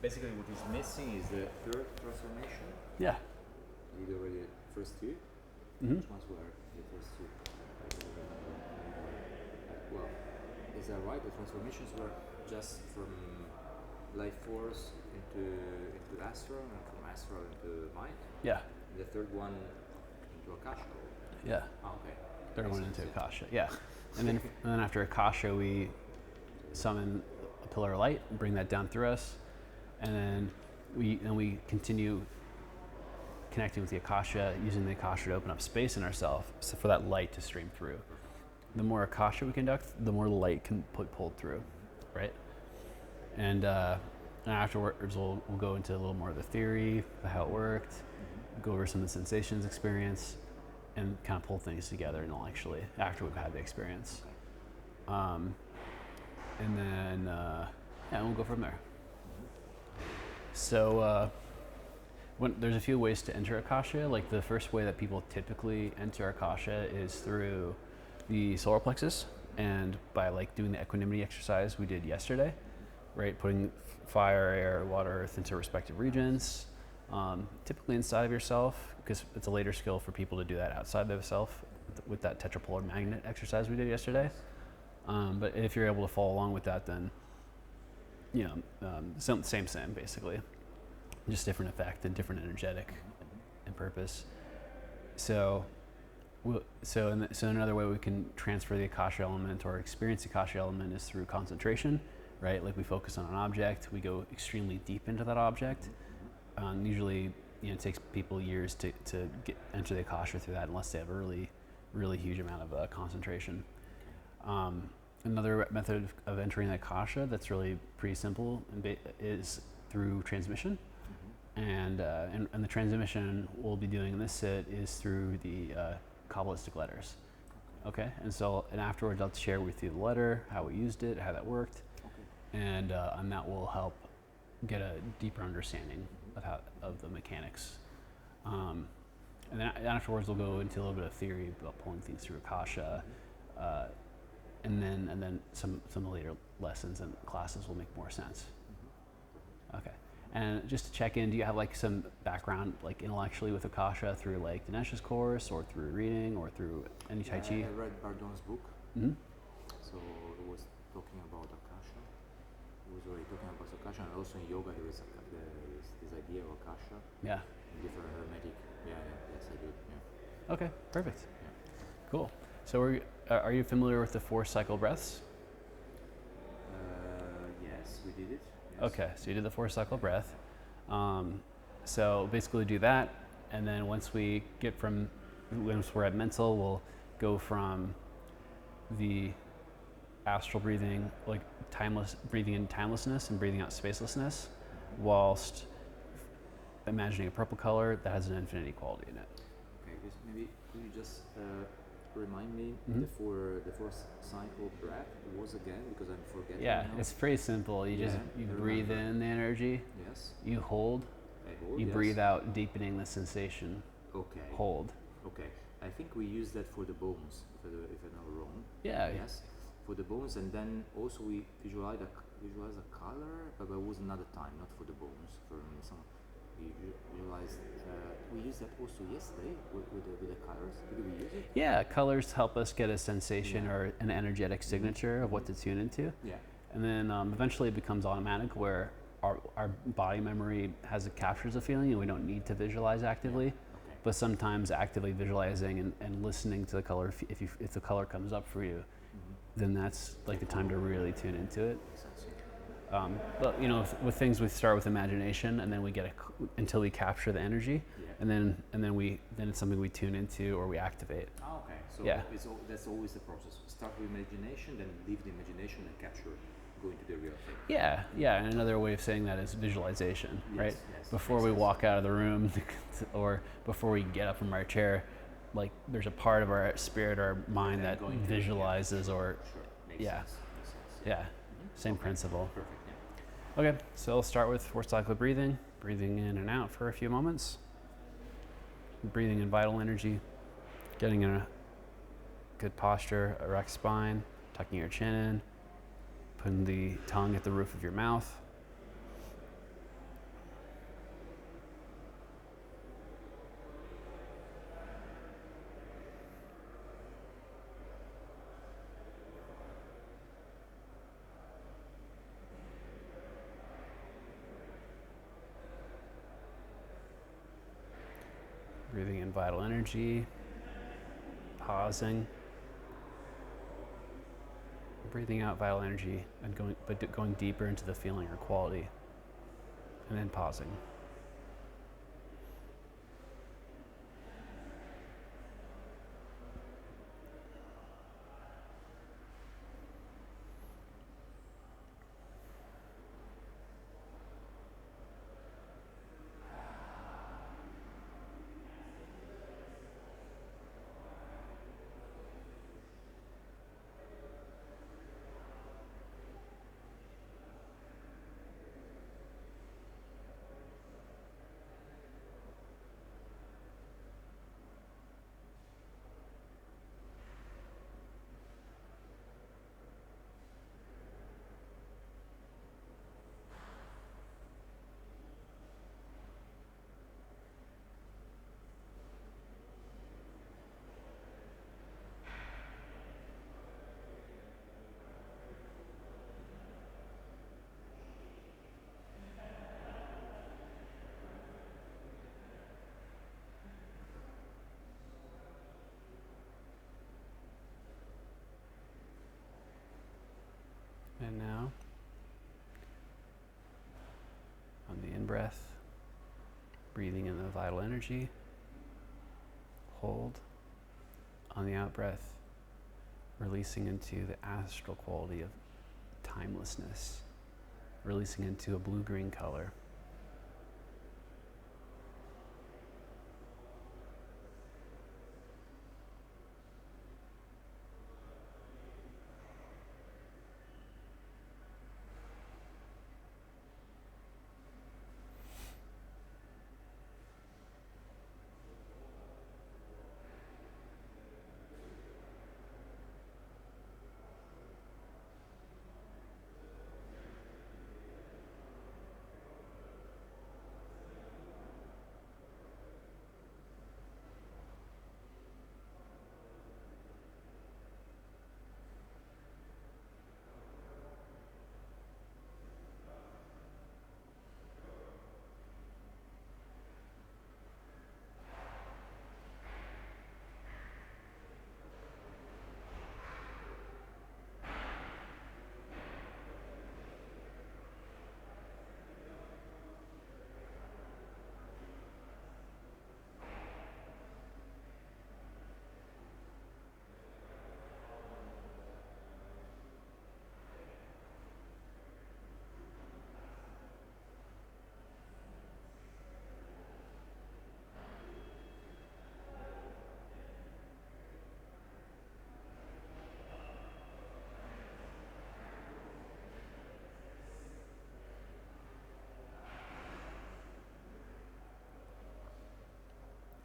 basically what is missing is the third transformation. Yeah. You did already the first two. Mm-hmm. Which ones were the first two? Well, is that right? The transformations were just from life force into astral, and from astral into mind. Yeah. And the third one into Akasha. Yeah. Oh, okay. Third one Makes into sense, Akasha. Yeah. And then after Akasha, we summon a pillar of light, bring that down through us, and then we continue connecting with the Akasha, using the Akasha to open up space in ourselves so for that light to stream through. The more Akasha we conduct, the more light can pulled through, right? And afterwards, we'll go into a little more of the theory, how it worked, go over some of the sensations experience, and kind of pull things together intellectually after we've had the experience. And then, we'll go from there. So, there's a few ways to enter Akasha. Like the first way that people typically enter Akasha is through the solar plexus, and by like doing the equanimity exercise we did yesterday, right? Putting fire, air, water, earth into respective regions, typically inside of yourself, because it's a later skill for people to do that outside of self with that tetrapolar magnet exercise we did yesterday. But if you're able to follow along with that, then same basically, just different effect and different energetic and purpose. So another way we can transfer the Akasha element or experience the Akasha element is through concentration, right? Like we focus on an object, we go extremely deep into that object. Usually, it takes people years to enter the Akasha through that, unless they have a really, really huge amount of concentration. Another method of entering the Akasha that's really pretty simple is through transmission. And the transmission we'll be doing in this sit is through the Kabbalistic letters. Okay, and afterwards I'll share with you the letter, how we used it, how that worked, and that will help get a deeper understanding of the mechanics. And then afterwards we'll go into a little bit of theory about pulling things through Akasha, and then some of the later lessons and classes will make more sense. Okay. And just to check in, do you have like some background, like intellectually with Akasha through like Dinesh's course, or through reading, or through any Tai Chi? I read Bardon's book. So it was talking about Akasha. It was already talking about Akasha, and also in yoga there is this idea of Akasha. Yeah. In different hermetic. Yes, I did. Yeah. Okay, perfect. Yeah. Cool. So are you familiar with the 4 cycle breaths? Yes, we did it. Yes. Okay, so you did the 4 cycle breath. So basically do that, and then once we're at mental, we'll go from the astral breathing, like breathing in timelessness and breathing out spacelessness, whilst imagining a purple color that has an infinity quality in it. Okay, maybe could you just remind me the four cycle breath was again, because I'm forgetting. Yeah, now. it's pretty simple. You breathe in the energy. Yes. You hold. You breathe out, deepening the sensation. Okay. Hold. Okay. I think we use that for the bones, if I'm not wrong. Yeah. Yes. For the bones, and then also we visualize a color, but it was another time, not for the bones. We visualized. We used that also yesterday with the colors. Did we use it? Yeah, colors help us get a sensation or an energetic signature of what to tune into. Yeah. And then eventually it becomes automatic, where our body memory captures a feeling, and we don't need to visualize actively. Okay. But sometimes actively visualizing and listening to the color, if the color comes up for you, then that's like the time to really tune into it. But with things, we start with imagination, and then we get until we capture the energy, and then it's something we tune into or we activate. Oh, okay. So that's always the process. Start with imagination, then leave the imagination and capture, go into the real thing. Yeah. And another way of saying that is visualization, right? Yes. Before we walk out of the room, or before we get up from our chair, like there's a part of our spirit or mind that visualizes, or Makes sense. Yeah. Same principle. Perfect. Okay, so I'll start with 4 cycle breathing in and out for a few moments. Breathing in vital energy, getting in a good posture, erect spine, tucking your chin in, putting the tongue at the roof of your mouth. Breathing in vital energy, pausing, breathing out vital energy and going deeper into the feeling or quality, and then pausing. And now, on the in-breath, breathing in the vital energy, hold. On the out-breath, releasing into the astral quality of timelessness, releasing into a blue-green color.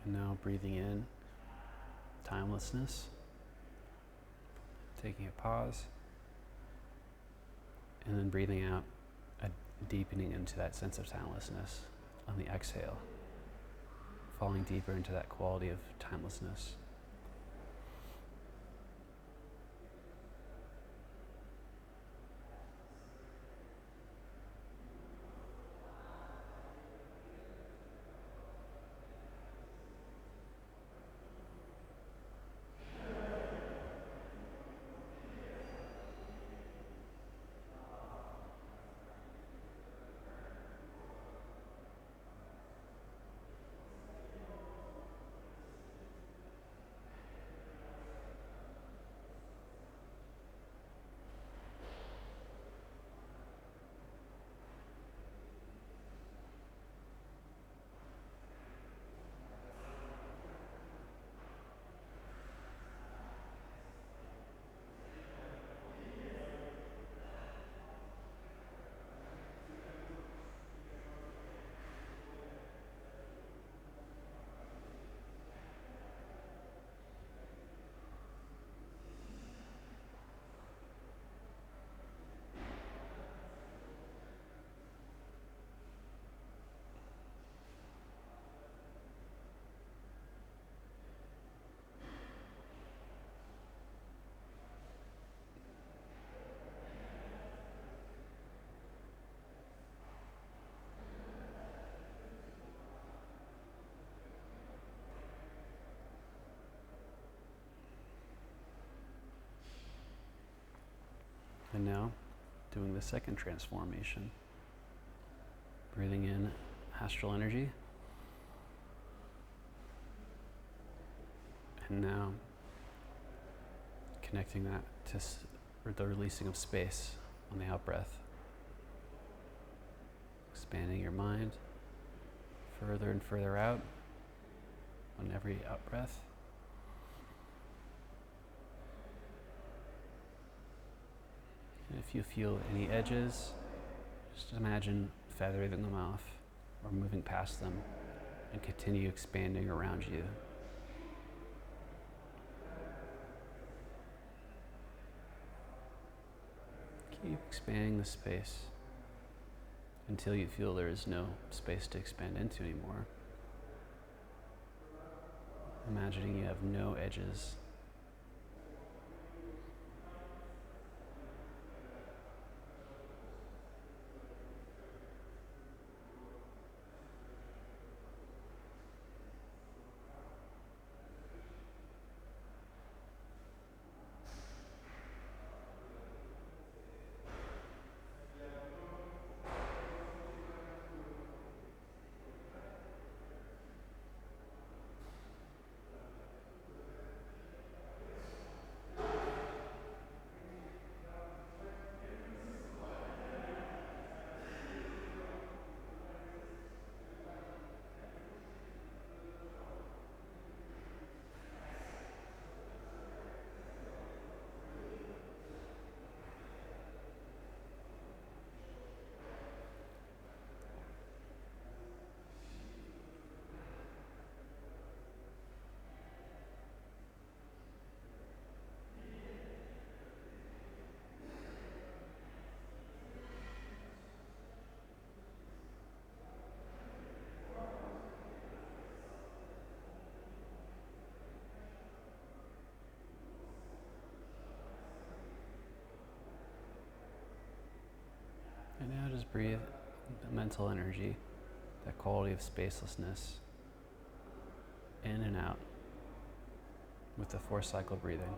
And now breathing in timelessness, taking a pause, and then breathing out a deepening into that sense of timelessness on the exhale, falling deeper into that quality of timelessness. And now, doing the second transformation. Breathing in astral energy. And now, connecting that to the releasing of space on the out breath. Expanding your mind further and further out on every out breath. And if you feel any edges, just imagine feathering them off or moving past them and continue expanding around you. Keep expanding the space until you feel there is no space to expand into anymore. Imagining you have no edges. And now just breathe the mental energy, that quality of spacelessness, in and out with the 4-cycle breathing.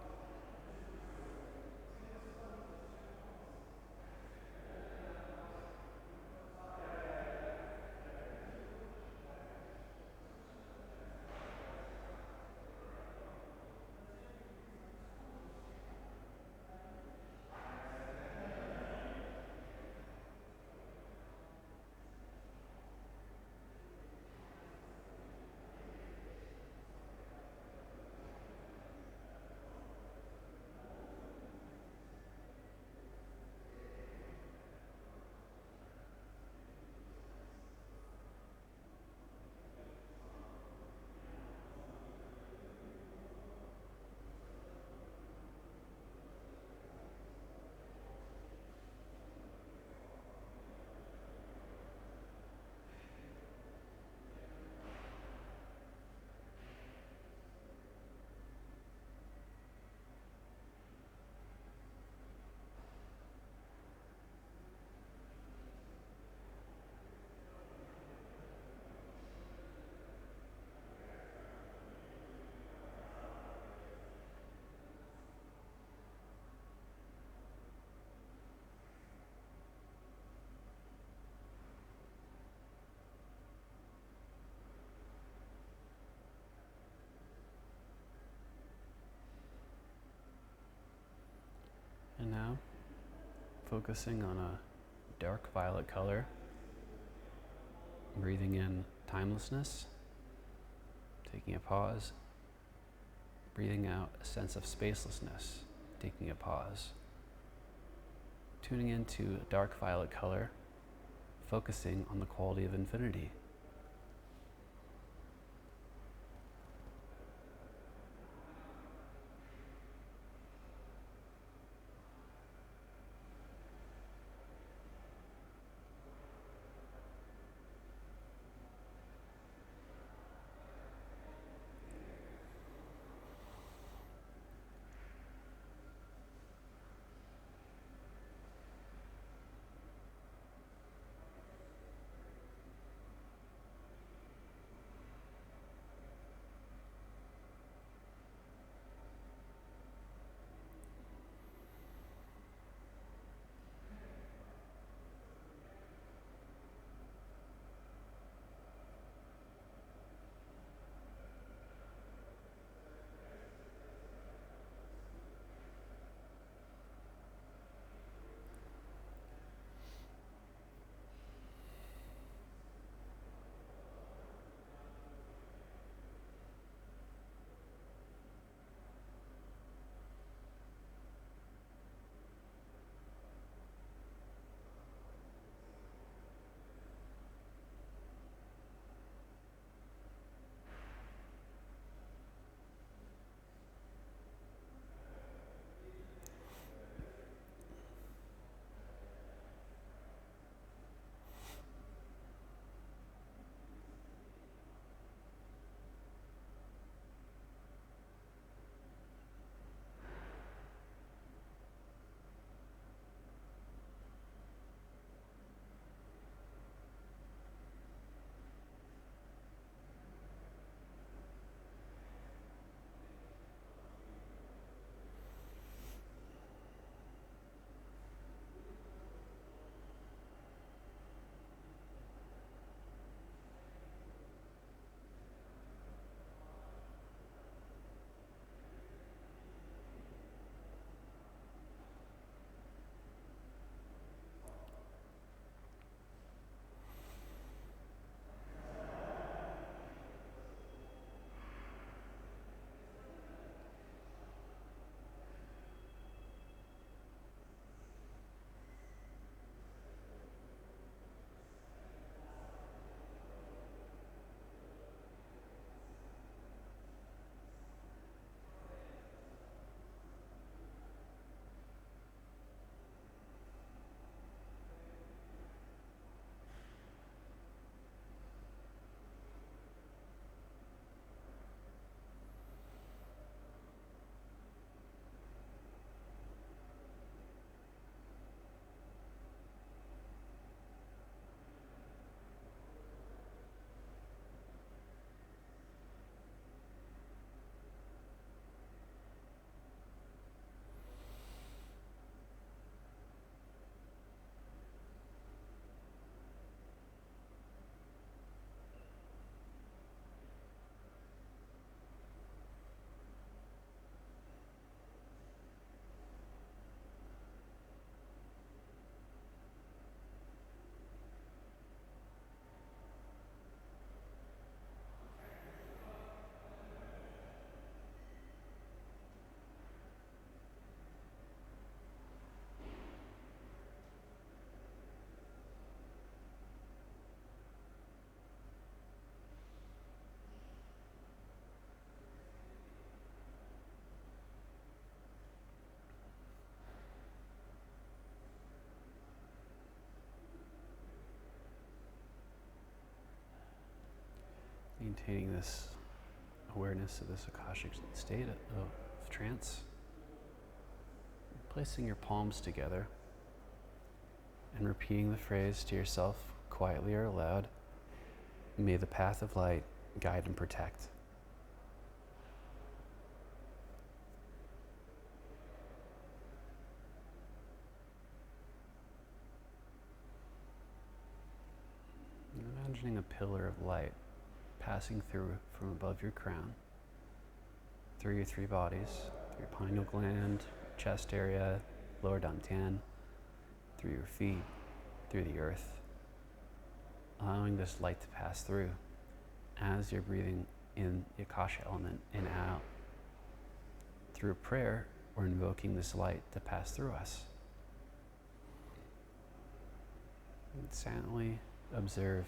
And now, focusing on a dark violet color, breathing in timelessness, taking a pause, breathing out a sense of spacelessness, taking a pause, tuning into a dark violet color, focusing on the quality of infinity. Maintaining this awareness of this Akashic state of trance. Placing your palms together and repeating the phrase to yourself quietly or aloud, may the path of light guide and protect. And imagining a pillar of light passing through from above your crown, through your three bodies, through your pineal gland, chest area, lower dantian, through your feet, through the earth, allowing this light to pass through as you're breathing in the Akasha element in and out. Through prayer, we're invoking this light to pass through us. And silently observe.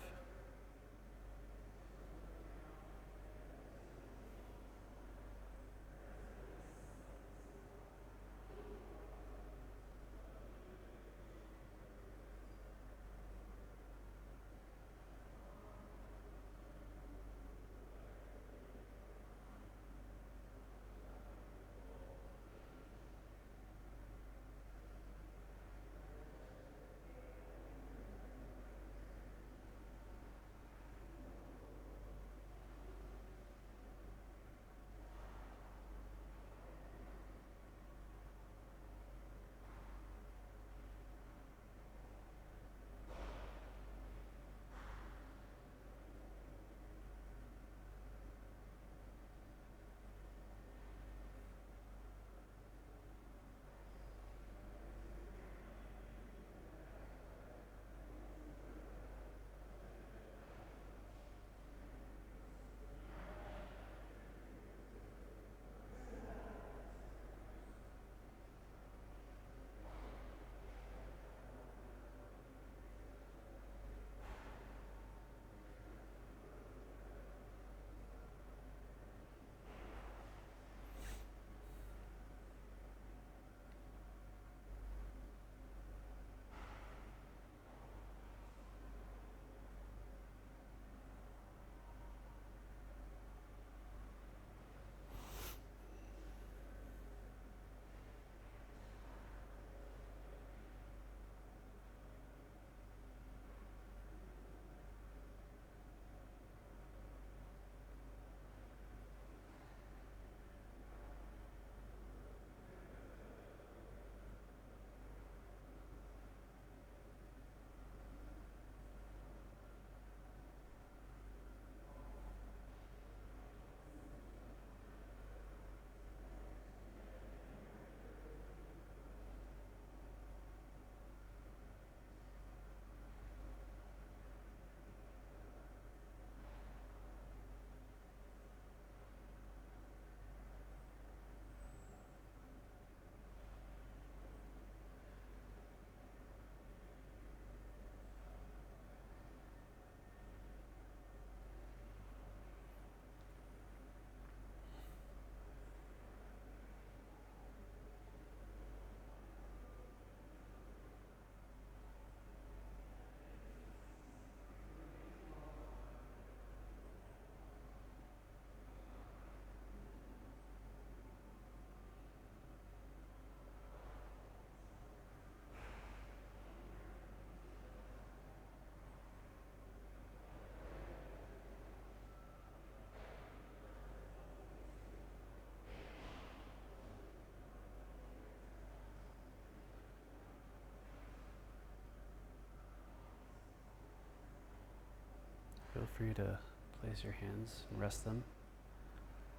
Feel free to place your hands and rest them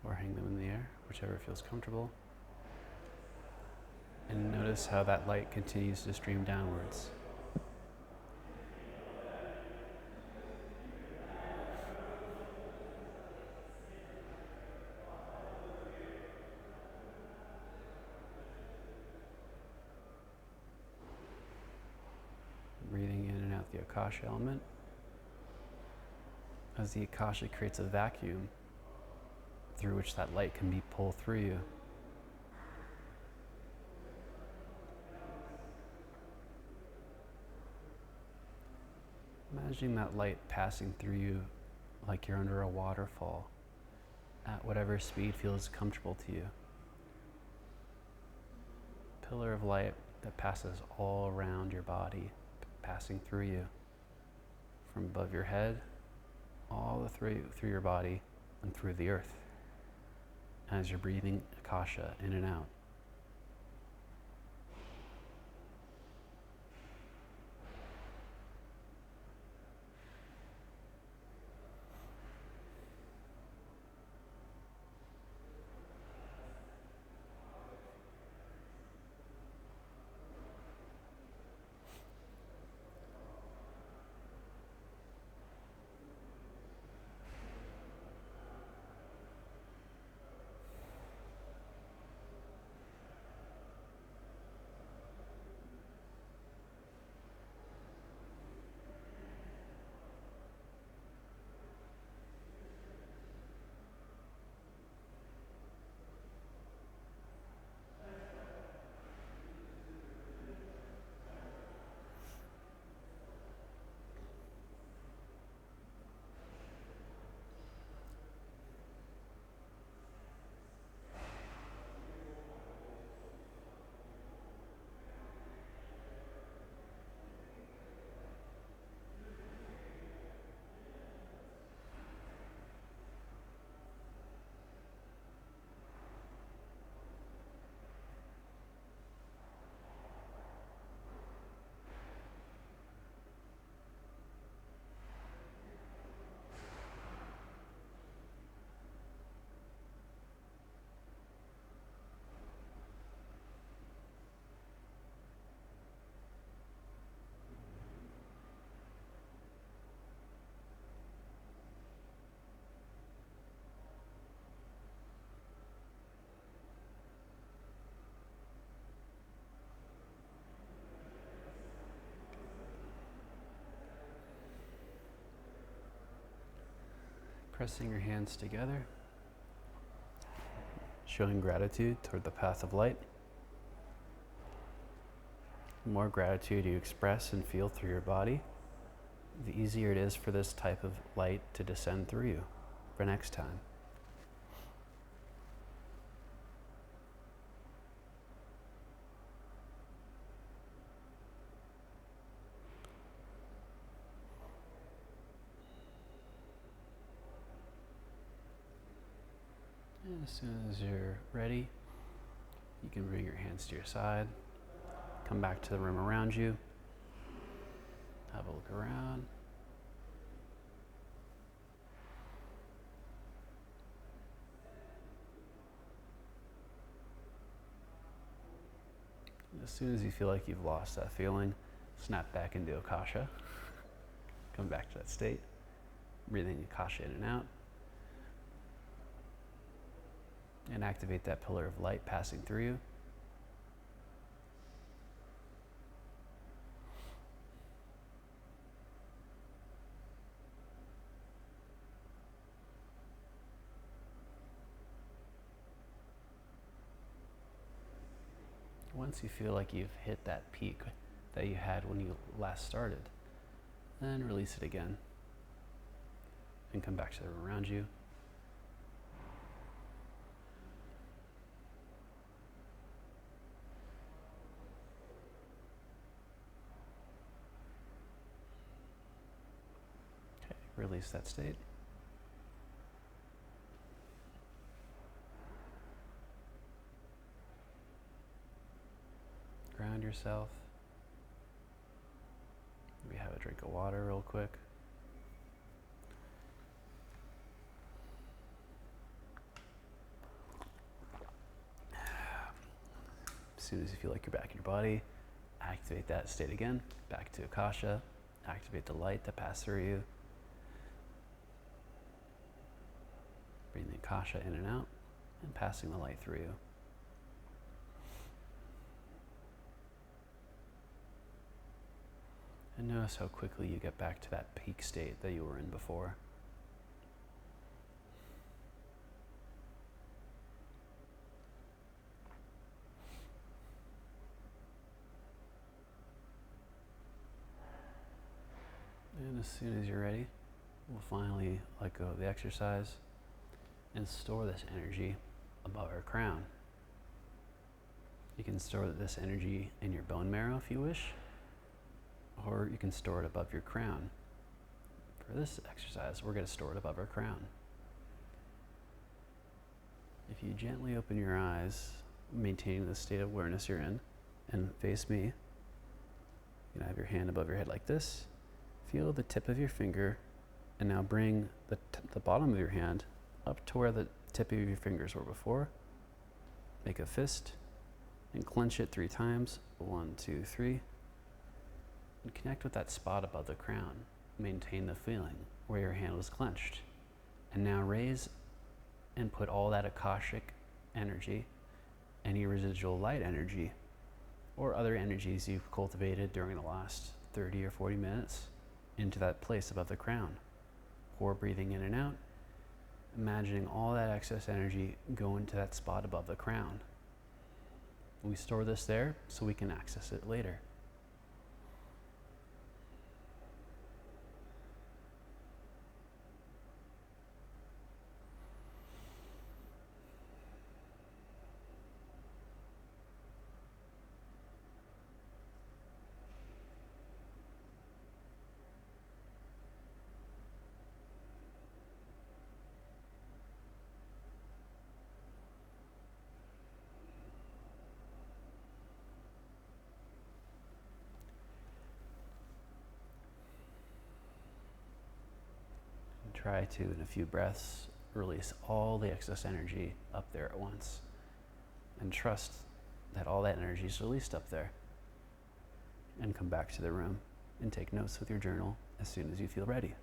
or hang them in the air, whichever feels comfortable. And notice how that light continues to stream downwards. Breathing in and out the Akasha element. As the Akasha creates a vacuum through which that light can be pulled through you. Imagining that light passing through you like you're under a waterfall at whatever speed feels comfortable to you. Pillar of light that passes all around your body, passing through you, from above your head, all the through your body and through the earth, as you're breathing Akasha in and out. Pressing your hands together, showing gratitude toward the path of light. The more gratitude you express and feel through your body, the easier it is for this type of light to descend through you for next time. And as soon as you're ready, you can bring your hands to your side, come back to the room around you, have a look around. As soon as you feel like you've lost that feeling, snap back into Akasha. Come back to that state. Breathing Akasha in and out. And activate that pillar of light passing through you. Once you feel like you've hit that peak that you had when you last started, then release it again and come back to the room around you. Okay, release that state. Ground yourself. Maybe have a drink of water real quick. As soon as you feel like you're back in your body, activate that state again. Back to Akasha. Activate the light that passed through you. Bring the Akasha in and out and passing the light through you. And notice how quickly you get back to that peak state that you were in before. And as soon as you're ready, We'll finally let go of the exercise and store this energy above our crown. You can store this energy in your bone marrow if you wish, or you can store it above your crown. For this exercise, we're going to store it above our crown. If you gently open your eyes, maintaining the state of awareness you're in, and face me, you can have your hand above your head like this. Feel the tip of your finger, and now bring the bottom of your hand up to where the tip of your fingers were before. Make a fist and clench it 3 times. 1, 2, 3. And connect with that spot above the crown. Maintain the feeling where your hand was clenched. And now raise and put all that Akashic energy, any residual light energy, or other energies you've cultivated during the last 30 or 40 minutes into that place above the crown. Core breathing in and out, imagining all that excess energy go into that spot above the crown. We store this there so we can access it later. Try to, in a few breaths, release all the excess energy up there at once. And trust that all that energy is released up there. And come back to the room and take notes with your journal as soon as you feel ready.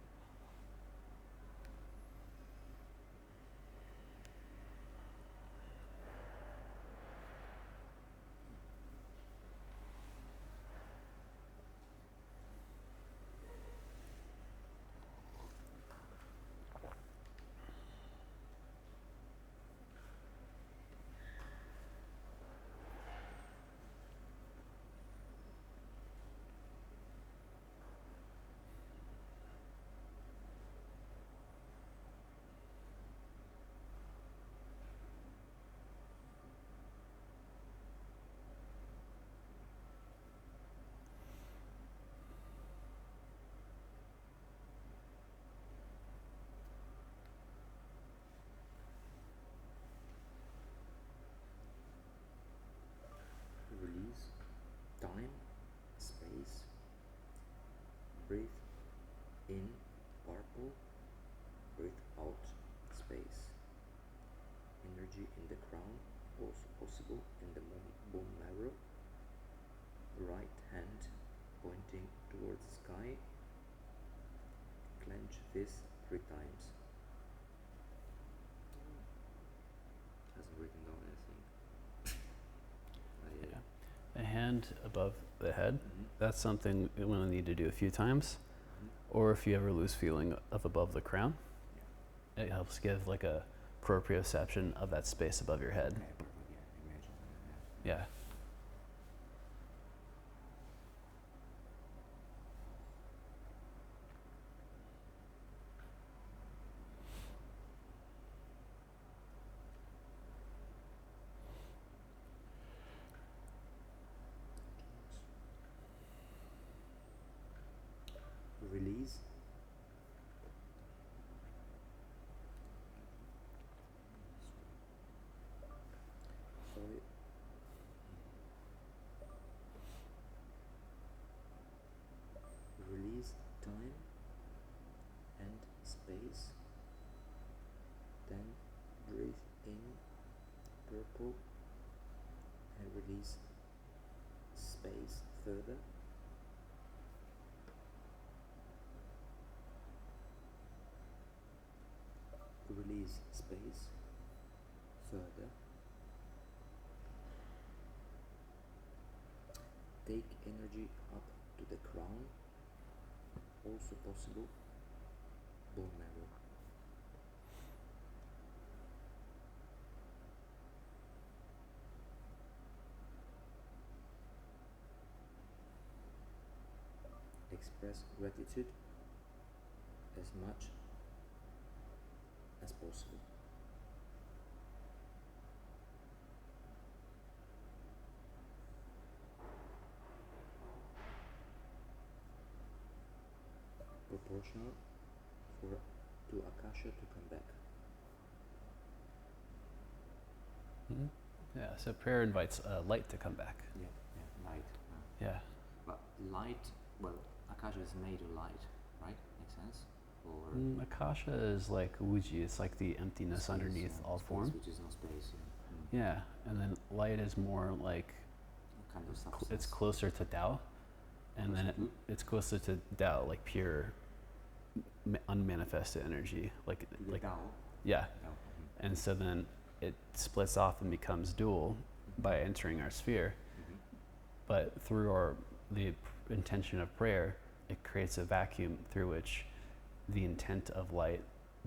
Release time, space. Breathe in purple, breathe out space. Energy in the crown, also possible in the bone marrow. Right hand pointing towards the sky. Clench this 3 times. Hasn't written down anything. A hand above the head, that's something we will need to do a few times. Or if you ever lose feeling of above the crown, it helps give like a proprioception of that space above your head. Okay, perfect. Yeah, imagine. Yeah. Release. Sorry. Release time and space. Then breathe in purple and release space further. Release space further. Take energy up to the crown, also possible bone marrow. Express gratitude as much as possible. Proportional to Akasha to come back. Mhm. Yeah, so prayer invites light to come back. Yeah, light. Yeah. But light, well, Akasha is made of light, right? Makes sense? Or Akasha is like Wuji, it's like the emptiness space, underneath all space, form. which is no space. Yeah, and then light is more like Kind of substance. it's closer to Tao, and then it's closer to Tao, like pure unmanifested energy, like the Tao. Yeah, Tao. and so then it splits off and becomes dual by entering our sphere, but through the intention of prayer, it creates a vacuum through which the intent of light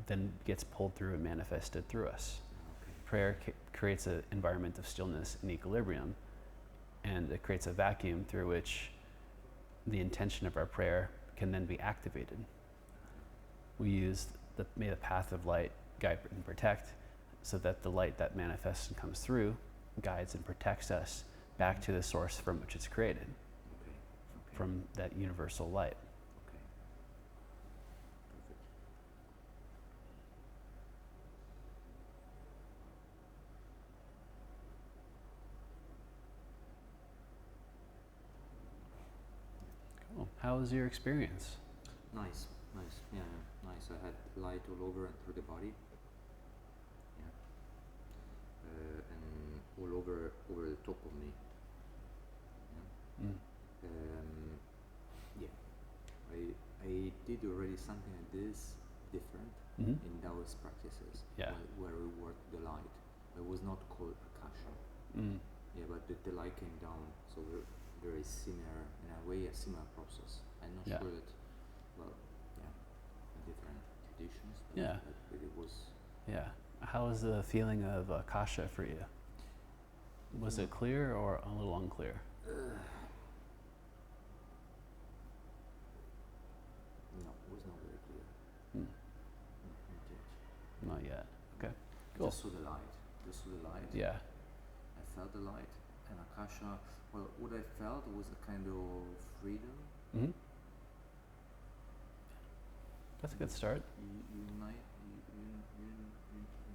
then gets pulled through and manifested through us. Okay. Prayer creates an environment of stillness and equilibrium, and it creates a vacuum through which the intention of our prayer can then be activated. We use may the path of light guide and protect, so that the light that manifests and comes through guides and protects us back to the source from which it's created, Okay. from that universal light. Okay. Perfect. Cool. How was your experience? Nice. Yeah, nice. I had light all over and through the body. Yeah. And all over the top of me. Yeah. Yeah. I did already something like this different in Taoist practices. Yeah. Where we worked the light. It was not called Akasha. Yeah, but the light came down, so we're very similar, in a way, a similar process. I'm not sure that, well, yeah, different traditions, but it was. Yeah. How was the feeling of Akasha for you? Was it clear or a little unclear? No, it was not very clear. Not yet. Okay. Cool. Just saw the light. Yeah. I felt the light, and Akasha. Well, what I felt was a kind of freedom. That's a good start.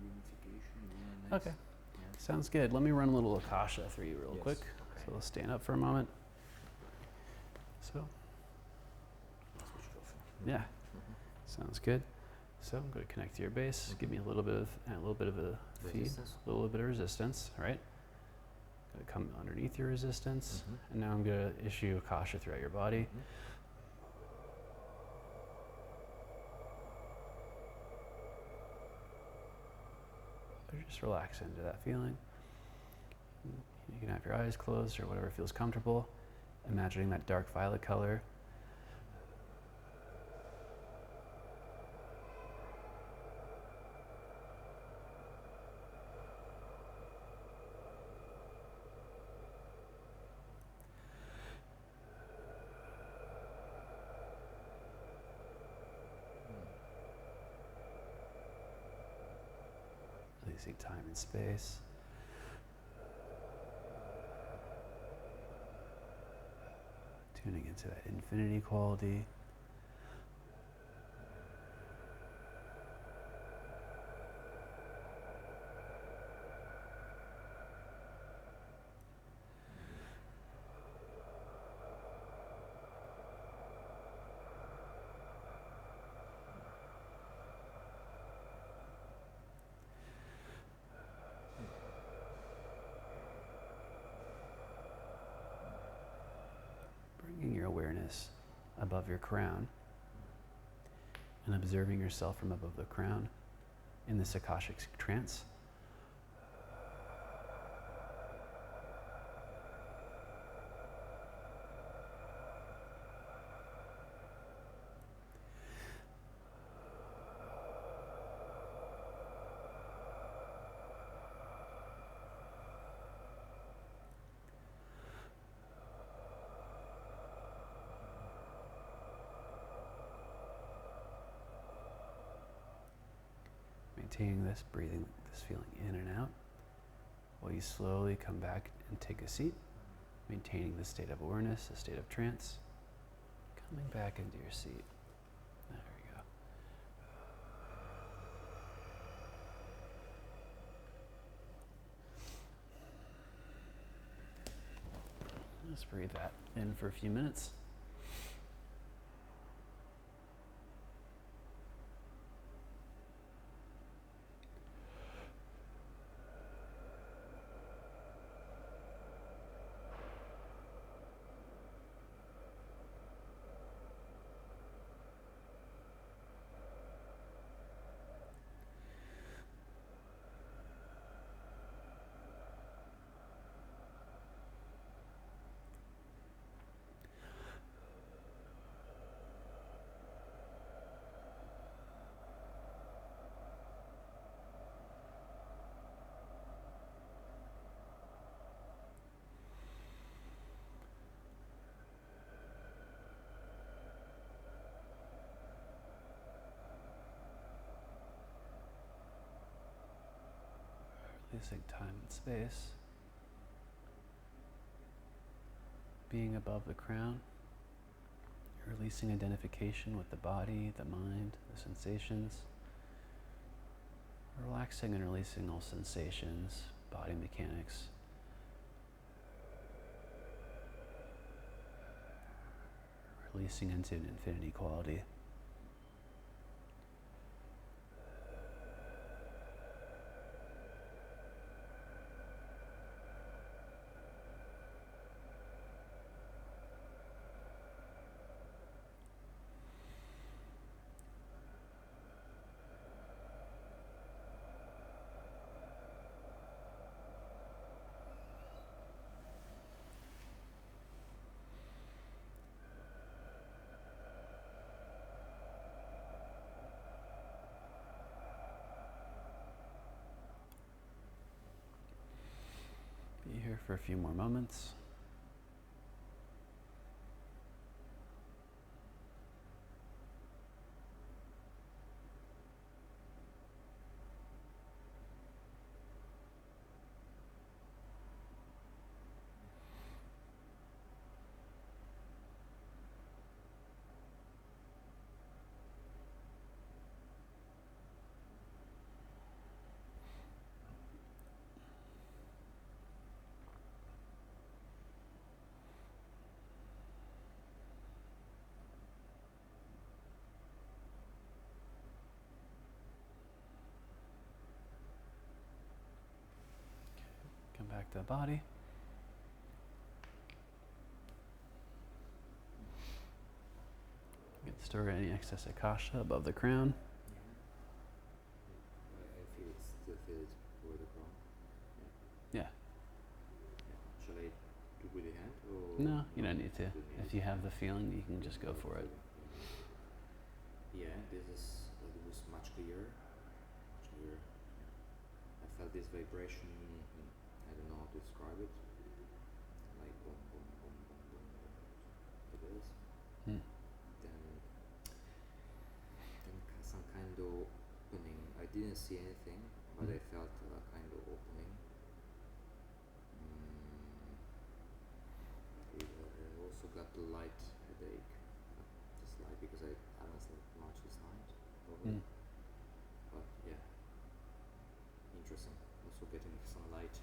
Unification. Okay. Sounds good. Let me run a little Akasha through you real quick. Okay. So let's stand up for a moment. So, yeah, sounds good. So I'm going to connect to your base. Give me a little bit of a feed, Resistance. a little bit of resistance, right? Going to come underneath your resistance, and now I'm going to issue Akasha throughout your body. Just relax into that feeling. You can have your eyes closed or whatever feels comfortable. Imagining that dark violet color. Releasing time and space. Tuning into that infinity quality. Bringing your awareness above your crown and observing yourself from above the crown in this Akashic trance. maintaining this, breathing this feeling in and out, while you slowly come back and take a seat, maintaining the state of awareness, the state of trance, coming back into your seat. There we go. Let's breathe that in for a few minutes. Releasing time and space. Being above the crown. Releasing identification with the body, the mind, the sensations. Relaxing and releasing all sensations, body mechanics. Releasing into an infinity quality. Be here for a few more moments. Come back to the body. You can store any excess Akasha above the crown. I feel it, still feel it over the crown. Yeah. Shall I do with the hand or? No, you don't need to. If you have the feeling, you can just go for it. Yeah, this is it was much clearer. Much clearer. I felt this vibration. I don't know how to describe it. Like boom, boom, boom, boom, boom, boom. Like this. Hmm. Then some kind of opening. I didn't see anything, but I felt a kind of opening. I also got the light headache. Just light because I haven't slept much this night. Probably. But yeah, interesting. Also getting some light.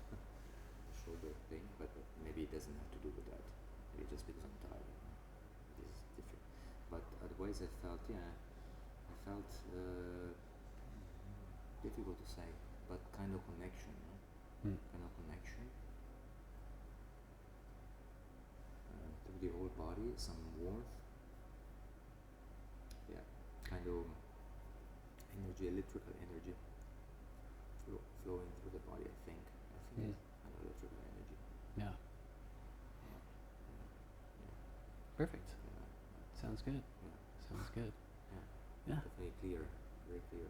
Shoulder thing, but maybe it doesn't have to do with that. Maybe just because I'm tired. This is different. But otherwise, I felt difficult to say, but kind of connection. Kind of connection through the whole body. Some warmth. Yeah, kind of energy, electrical energy flowing through the body. I think it's kind of electrical energy. Yeah. Perfect. Sounds good. Sounds good. Yeah. Definitely clear. Very clear.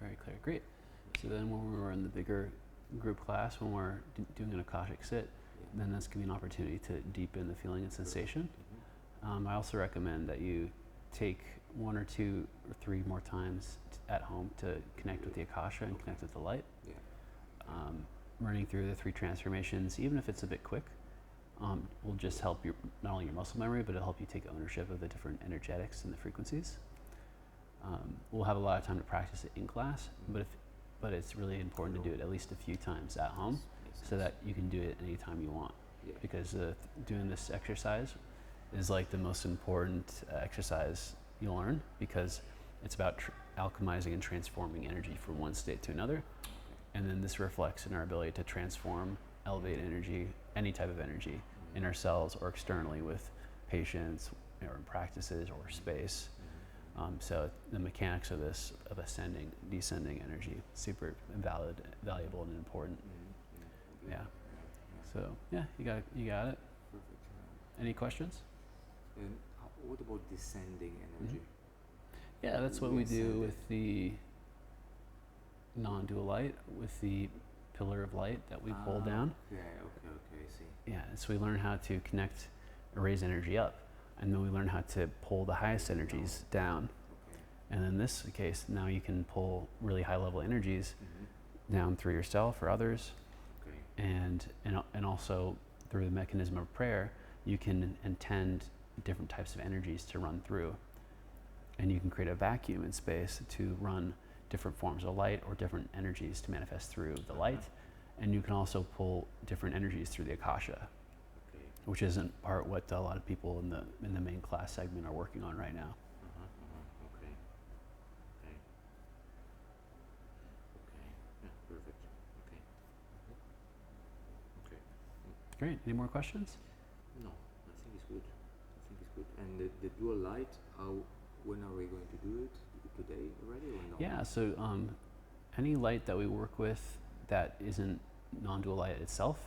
Very clear. Great. So then when we're in the bigger group class, when we're doing an Akashic sit, then that's going to be an opportunity to deepen the feeling and sensation. I also recommend that you take 1 or 2 or 3 more times at home to connect with the Akasha and connect with the light. Yeah. Running through the 3 transformations, even if it's a bit quick, will just help your, not only your muscle memory, but it'll help you take ownership of the different energetics and the frequencies. We'll have a lot of time to practice it in class, but it's really important to do it at least a few times at home, so that you can do it anytime you want. Yeah. Because doing this exercise is like the most important exercise you'll learn, because it's about alchemizing and transforming energy from one state to another. And then this reflects in our ability to transform, elevate energy, any type of energy, in ourselves or externally with patients or practices or space. So the mechanics of this, of ascending, descending energy, super valuable and important. Yeah. So yeah, you got it. Perfect. Any questions? And what about descending energy? Yeah, that's what we do with the non-dual light, with the pillar of light that we pull down. Okay, I see. Yeah, so we learn how to connect, raise energy up, and then we learn how to pull the highest energies down. Okay. And in this case, now you can pull really high level energies down through yourself or others. Okay. And also through the mechanism of prayer, you can intend different types of energies to run through. And you can create a vacuum in space to run different forms of light or different energies to manifest through the light. And you can also pull different energies through the Akasha, which isn't part what a lot of people in the main class segment are working on right now. Okay. Yeah, perfect. Okay. Great. Any more questions? No, I think it's good. And the dual light, when are we going to do it? Today already or no? Yeah, so any light that we work with that isn't non-dual light itself,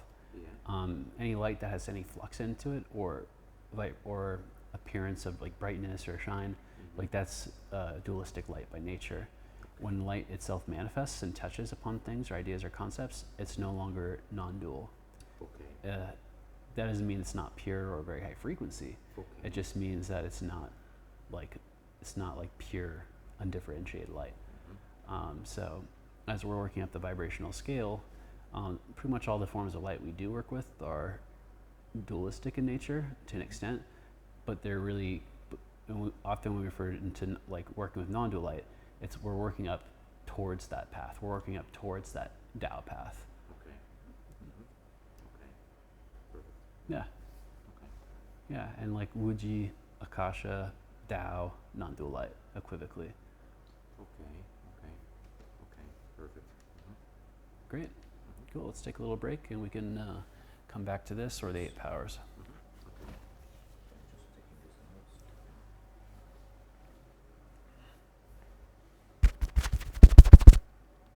any light that has any flux into it or light or appearance of like brightness or shine, like that's dualistic light by nature. When light itself manifests and touches upon things or ideas or concepts, it's no longer non-dual. Okay. That doesn't mean it's not pure or very high frequency. Okay. It just means that it's not like pure, undifferentiated light. So as we're working up the vibrational scale, pretty much all the forms of light we do work with are dualistic in nature to an extent, but they're really, often we refer to like working with non-dual light, we're working up towards that path. We're working up towards that Tao path. Okay. Okay. Perfect. Yeah. Okay. Yeah, and like Wuji, Akasha, Tao, non-dual light, equivocally. Okay. Perfect. Great. Cool. Let's take a little break and we can come back to this or the 8 powers.